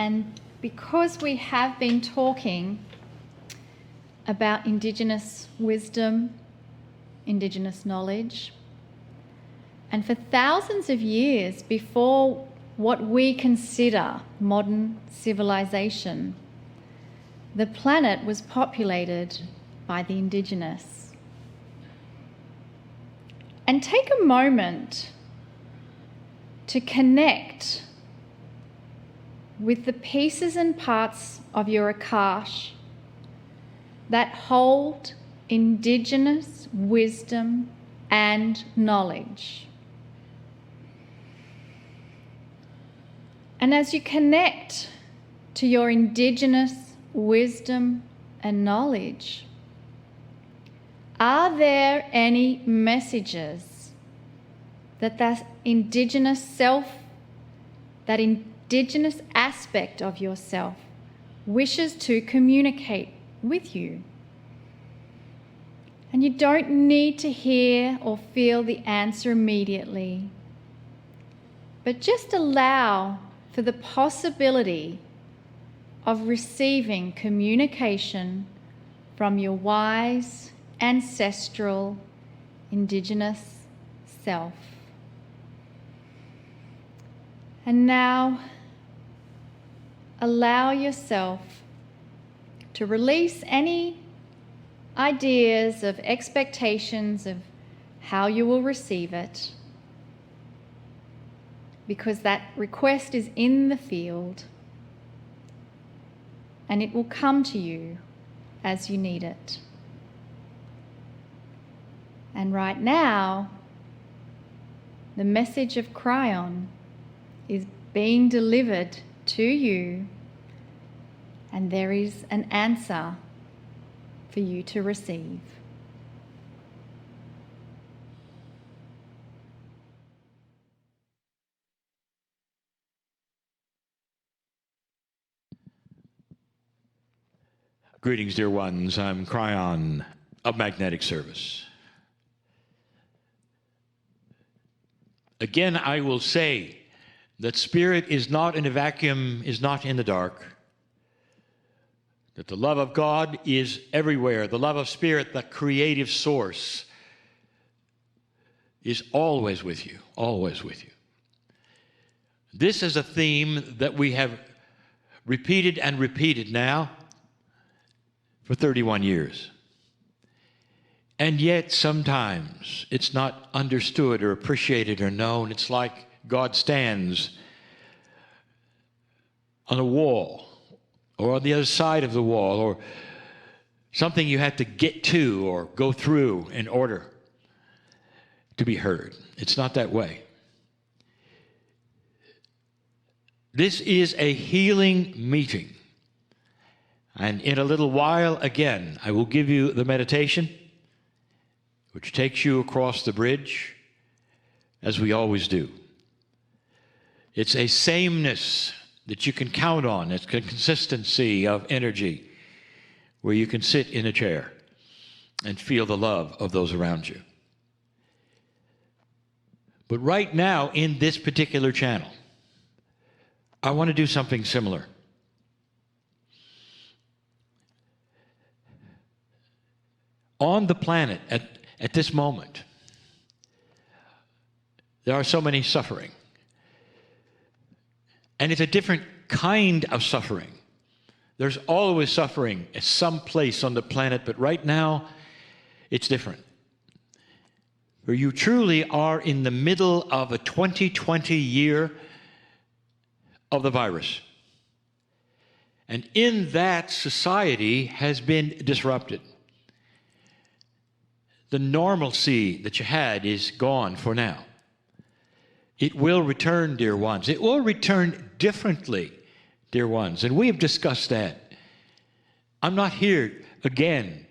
And because we have been talking about Indigenous wisdom, Indigenous knowledge, and for thousands of years before what we consider modern civilization, the planet was populated by the Indigenous. And take a moment to connect with the pieces and parts of your Akash that hold Indigenous wisdom and knowledge. And as you connect to your Indigenous wisdom and knowledge, are there any messages that Indigenous self, that Indigenous aspect of yourself wishes to communicate with you? And you don't need to hear or feel the answer immediately, but just allow for the possibility of receiving communication from your wise, ancestral, Indigenous self. And now, allow yourself to release any ideas of expectations of how you will receive it, because that request is in the field and it will come to you as you need it. And right now, the message of Kryon is being delivered to you, and there is an answer for you to receive. Greetings, dear ones. I'm Kryon of Magnetic Service. Again, I will say that spirit is not in a vacuum, is not in the dark. That the love of God is everywhere. The love of spirit, the creative source, is always with you, always with you. This is a theme that we have repeated and repeated now for 31 years. And yet sometimes it's not understood or appreciated or known. It's like God stands on a wall or on the other side of the wall, or something you have to get to or go through in order to be heard. It's not that way. This is a healing meeting. And in a little while, again, I will give you the meditation, which takes you across the bridge, as we always do. It's a sameness that you can count on. It's a consistency of energy where you can sit in a chair and feel the love of those around you. But right now, in this particular channel, I want to do something similar. On the planet, at this moment, there are so many suffering. And it's a different kind of suffering. There's always suffering at some place on the planet, but right now, it's different. Where you truly are in the middle of a 2020 year of the virus. And in that, society has been disrupted. The normalcy that you had is gone for now. It will return, dear ones. It will return differently, dear ones. And we have discussed that. I'm not here, again,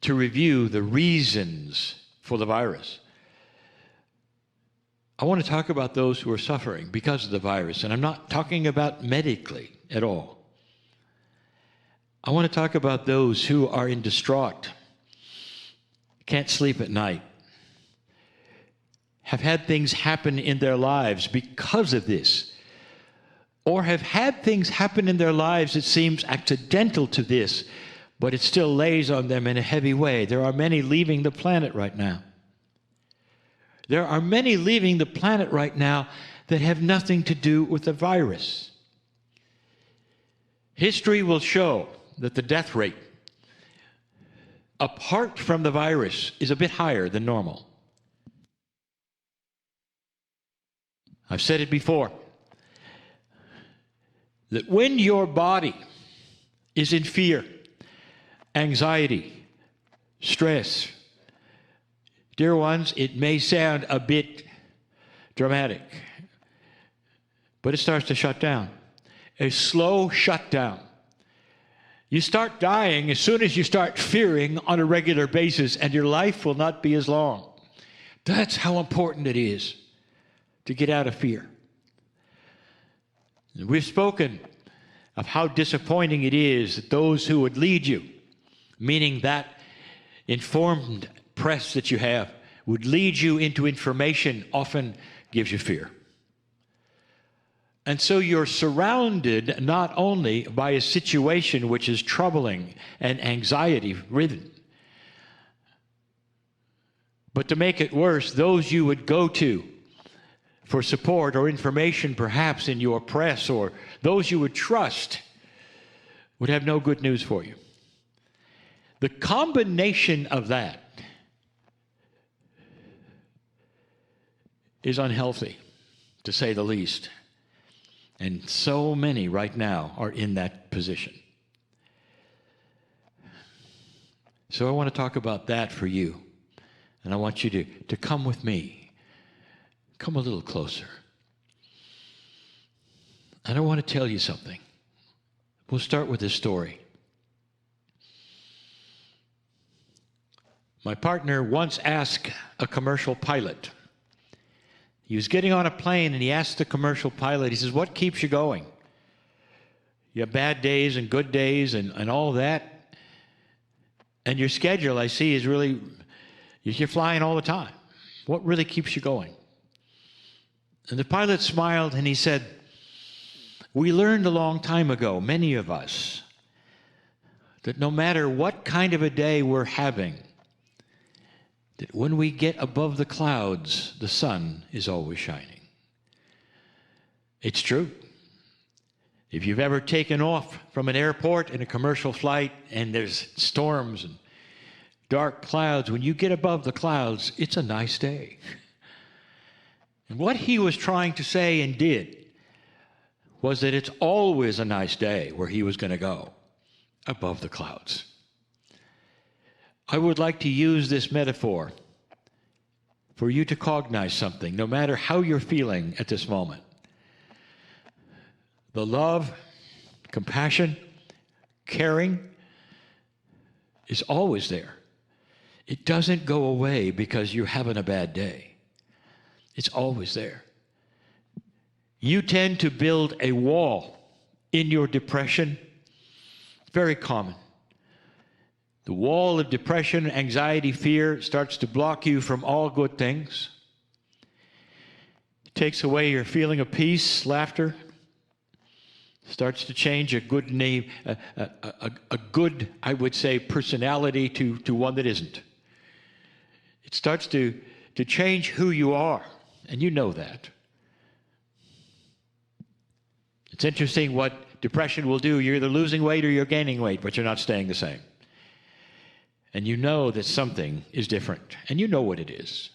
to review the reasons for the virus. I want to talk about those who are suffering because of the virus. And I'm not talking about medically at all. I want to talk about those who are in distraught, can't sleep at night, have had things happen in their lives because of this. or have had things happen in their lives that seems accidental to this, but it still lays on them in a heavy way. There are many leaving the planet right now. There are many leaving the planet right now that have nothing to do with the virus. History will show that the death rate, apart from the virus, is a bit higher than normal. I've said it before, that when your body is in fear, anxiety, stress, dear ones, it may sound a bit dramatic, but it starts to shut down. A slow shutdown. You start dying as soon as you start fearing on a regular basis, and your life will not be as long. That's how important it is to get out of fear. We've spoken of how disappointing it is that those who would lead you, meaning that informed press that you have, would lead you into information often gives you fear. And so you're surrounded not only by a situation which is troubling and anxiety-ridden, but to make it worse, those you would go to for support or information, perhaps in your press, or those you would trust, would have no good news for you. The combination of that is unhealthy, to say the least. And so many right now are in that position. So I want to talk about that for you. And I want you to come with me. Come a little closer. And I want to tell you something. We'll start with this story. My partner once asked a commercial pilot. He was getting on a plane and he asked the commercial pilot, he says, "What keeps you going? You have bad days and good days and all that. And your schedule, I see, is really, you're flying all the time. What really keeps you going?" And the pilot smiled and he said, "We learned a long time ago, many of us, that no matter what kind of a day we're having, that when we get above the clouds, the sun is always shining." It's true. If you've ever taken off from an airport in a commercial flight and there's storms and dark clouds, when you get above the clouds, it's a nice day. And what he was trying to say and did was that it's always a nice day where he was going to go, above the clouds. I would like to use this metaphor for you to cognize something, no matter how you're feeling at this moment. The love, compassion, caring is always there. It doesn't go away because you're having a bad day. It's always there. You tend to build a wall in your depression. Very common. The wall of depression, anxiety, fear starts to block you from all good things. It takes away your feeling of peace, laughter. Starts to change a good name, a good, I would say, personality to one that isn't. It starts to change who you are, and you know that. It's interesting what depression will do. You're either losing weight or you're gaining weight, but you're not staying the same. And you know that something is different, and you know what it is.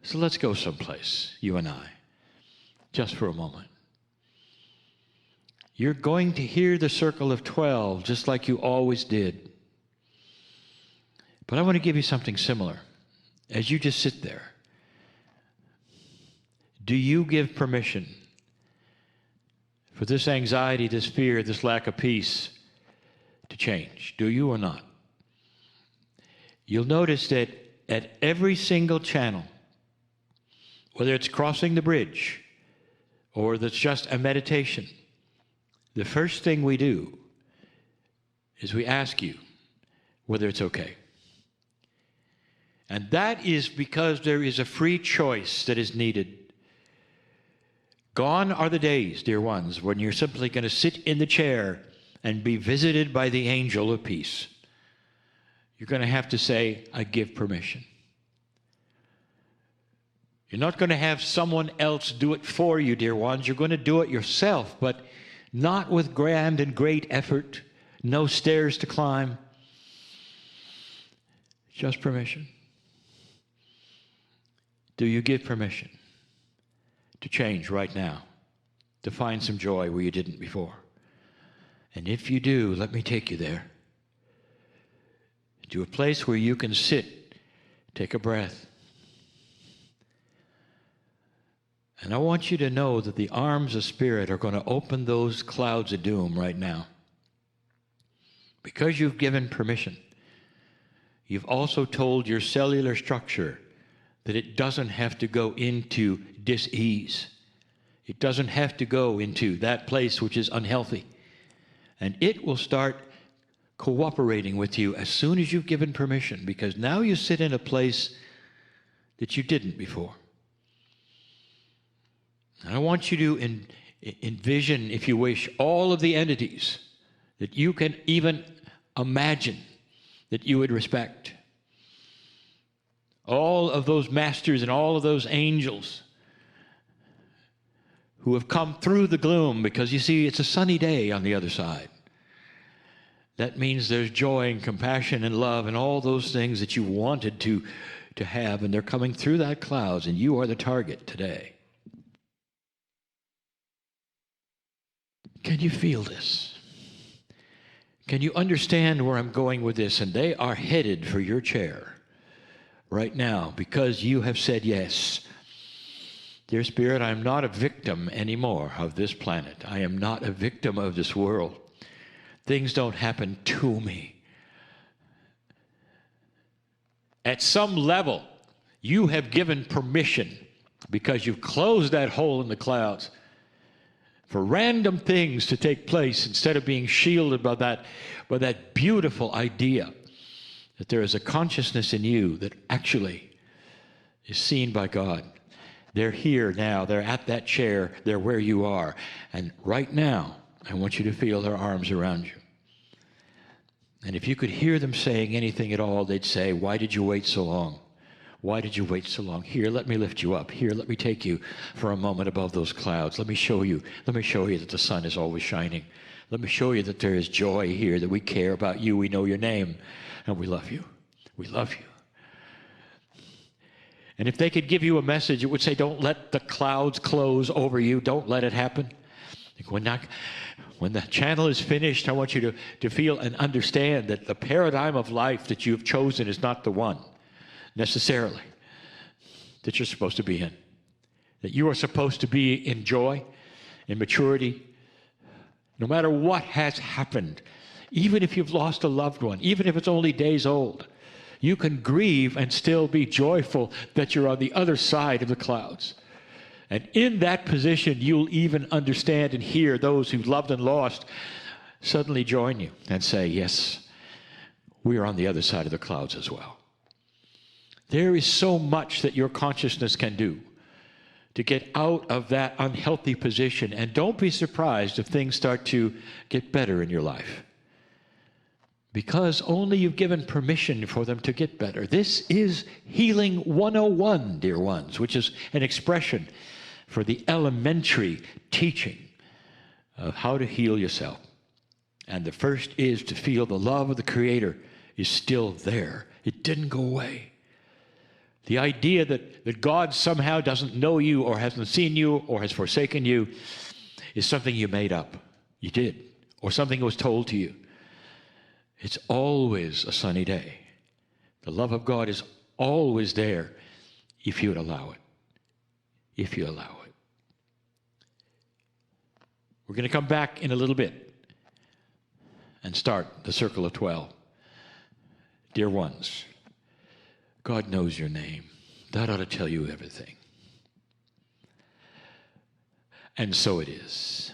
So let's go someplace, you and I, just for a moment. You're going to hear the circle of 12 just like you always did. But I want to give you something similar. As you just sit there, do you give permission for this anxiety, this fear, this lack of peace to change? Do you or not? You'll notice that at every single channel, whether it's crossing the bridge or that's just a meditation, the first thing we do is we ask you whether it's okay. And that is because there is a free choice that is needed. Gone are the days, dear ones, when you're simply going to sit in the chair and be visited by the angel of peace. You're going to have to say, I give permission. You're not going to have someone else do it for you, dear ones. You're going to do it yourself, but not with grand and great effort, no stairs to climb, just permission. Do you give permission to change right now, to find some joy where you didn't before? And if you do, let me take you there, to a place where you can sit, take a breath. And I want you to know that the arms of Spirit are going to open those clouds of doom right now. Because you've given permission, you've also told your cellular structure that it doesn't have to go into dis-ease. It doesn't have to go into that place which is unhealthy. And it will start cooperating with you as soon as you've given permission, because now you sit in a place that you didn't before. And I want you to envision, if you wish, all of the entities that you can even imagine that you would respect. All of those masters and all of those angels who have come through the gloom, because you see, it's a sunny day on the other side. That means there's joy and compassion and love and all those things that you wanted to have, and they're coming through that clouds, and you are the target today. Can you feel this? Can you understand where I'm going with this? And they are headed for your chair right now because you have said yes. Dear Spirit, I'm not a victim anymore of this planet. I am not a victim of this world. Things don't happen to me. At some level, you have given permission, because you've closed that hole in the clouds, for random things to take place instead of being shielded by that beautiful idea that there is a consciousness in you that actually is seen by God. They're here now. They're at that chair. They're where you are. And right now, I want you to feel their arms around you. And if you could hear them saying anything at all, they'd say, why did you wait so long? Why did you wait so long? Here, let me lift you up. Here, let me take you for a moment above those clouds. Let me show you that the sun is always shining. Let me show you that there is joy here, that we care about you. We know your name, and we love you. We love you. And if they could give you a message, it would say, don't let the clouds close over you. Don't let it happen. When the channel is finished, I want you to feel and understand that the paradigm of life that you've chosen is not the one necessarily that you're supposed to be in. That you are supposed to be in joy, in maturity, no matter what has happened. Even if you've lost a loved one, even if it's only days old, you can grieve and still be joyful that you're on the other side of the clouds. And in that position, you'll even understand and hear those who loved and lost suddenly join you and say, yes, we are on the other side of the clouds as well. There is so much that your consciousness can do to get out of that unhealthy position. And don't be surprised if things start to get better in your life, because only you've given permission for them to get better. This is Healing 101, dear ones, which is an expression for the elementary teaching of how to heal yourself. And the first is to feel the love of the Creator is still there. It didn't go away. The idea that God somehow doesn't know you or hasn't seen you or has forsaken you is something you made up. You did. Or something was told to you. It's always a sunny day. The love of God is always there if you would allow it. If you allow it. We're going to come back in a little bit and start the circle of 12. Dear ones, God knows your name. That ought to tell you everything. And so it is.